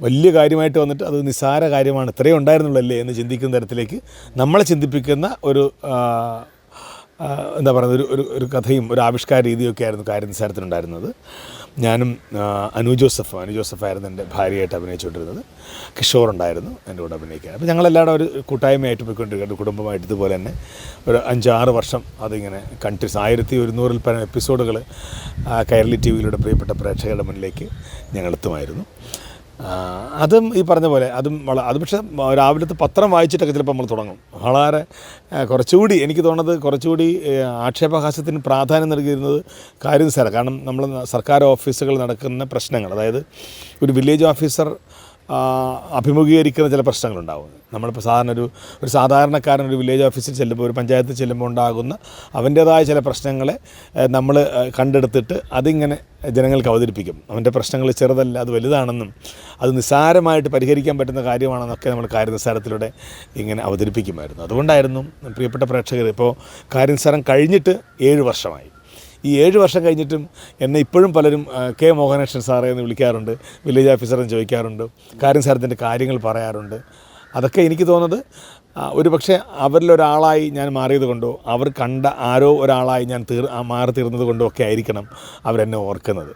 വലിയ കാര്യമായിട്ട് വന്നിട്ട് അത് നിസ്സാര കാര്യമാണ്, ഇത്രയും ഉണ്ടായിരുന്നുള്ളല്ലേ എന്ന് ചിന്തിക്കുന്ന തരത്തിലേക്ക് നമ്മളെ ചിന്തിപ്പിക്കുന്ന ഒരു എന്താ പറയുന്നത് ഒരു കഥയും ഒരു ആവിഷ്കാര രീതിയൊക്കെ ആയിരുന്നു കാര്യനിസ്സാരത്തിനുണ്ടായിരുന്നത്. ഞാനും അനു ജോസഫായിരുന്നു എൻ്റെ ഭാര്യയായിട്ട് അഭിനയിച്ചുകൊണ്ടിരുന്നത്. കിഷോർ ഉണ്ടായിരുന്നു എൻ്റെ കൂടെ അഭിനയിക്കാൻ. അപ്പോൾ ഞങ്ങളെല്ലാവരും ഒരു കൂട്ടായ്മയായിട്ട് പോയിക്കൊണ്ടിരിക്കുന്നത്, കുടുംബമായിട്ട് ഇതുപോലെ തന്നെ ഒരു 5-6 വർഷം അതിങ്ങനെ കണ്ടിന്യൂസ് 1100-ൽ പരം എപ്പിസോഡുകൾ കൈരളി ടി വിയിലൂടെ പ്രിയപ്പെട്ട പ്രേക്ഷകരുടെ മുന്നിലേക്ക് ഞങ്ങളെത്തുമായിരുന്നു. അതും ഈ പറഞ്ഞ പോലെ അത് പക്ഷേ രാവിലത്തെ പത്രം വായിച്ചിട്ടൊക്കെ ചിലപ്പോൾ നമ്മൾ തുടങ്ങും. വളരെ കുറച്ചുകൂടി എനിക്ക് തോന്നുന്നത് കുറച്ചുകൂടി ആക്ഷേപഹാസ്യത്തിന് പ്രാധാന്യം നൽകിയിരുന്നത് കാര്യനിസ്സാരം. കാരണം നമ്മൾ സർക്കാർ ഓഫീസുകൾ നടക്കുന്ന പ്രശ്നങ്ങൾ, അതായത് ഒരു വില്ലേജ് ഓഫീസർ അഭിമുഖീകരിക്കുന്ന ചില പ്രശ്നങ്ങളുണ്ടാവും. നമ്മളിപ്പോൾ ഒരു സാധാരണക്കാരൻ ഒരു വില്ലേജ് ഓഫീസിൽ ചെല്ലുമ്പോൾ, ഒരു പഞ്ചായത്തിൽ ചെല്ലുമ്പോൾ ഉണ്ടാകുന്ന അവൻ്റേതായ ചില പ്രശ്നങ്ങളെ നമ്മൾ കണ്ടെടുത്തിട്ട് അതിങ്ങനെ ജനങ്ങൾക്ക് അവതരിപ്പിക്കും. അവൻ്റെ പ്രശ്നങ്ങൾ ചെറുതല്ല, അത് വലുതാണെന്നും അത് നിസ്സാരമായിട്ട് പരിഹരിക്കാൻ പറ്റുന്ന കാര്യമാണെന്നൊക്കെ നമ്മൾ കാര്യനിസ്സാരത്തിലൂടെ ഇങ്ങനെ അവതരിപ്പിക്കുമായിരുന്നു. അതുകൊണ്ടായിരുന്നു പ്രിയപ്പെട്ട പ്രേക്ഷകർ, ഇപ്പോൾ കാര്യനിസ്സാരം കഴിഞ്ഞിട്ട് 7 വർഷമായി. ഈ 7 വർഷം കഴിഞ്ഞിട്ടും എന്നെ ഇപ്പോഴും പലരും കെ മോഹനകൃഷ്ണൻ സാറേ എന്ന് വിളിക്കാറുണ്ട്, വില്ലേജ് ഓഫീസറെന്ന് ചോദിക്കാറുണ്ട്, കാര്യനിസ്സാരത്തിൻ്റെ കാര്യങ്ങൾ പറയാറുണ്ട്. അതൊക്കെ എനിക്ക് തോന്നുന്നത് ഒരു പക്ഷേ അവരിലൊരാളായി ഞാൻ മാറിയത് കൊണ്ടോ, അവർ കണ്ട ആരോ ഒരാളായി ഞാൻ മാറി തീർന്നത് കൊണ്ടോ ഒക്കെ ആയിരിക്കണം അവരെന്നെ ഓർക്കുന്നത്.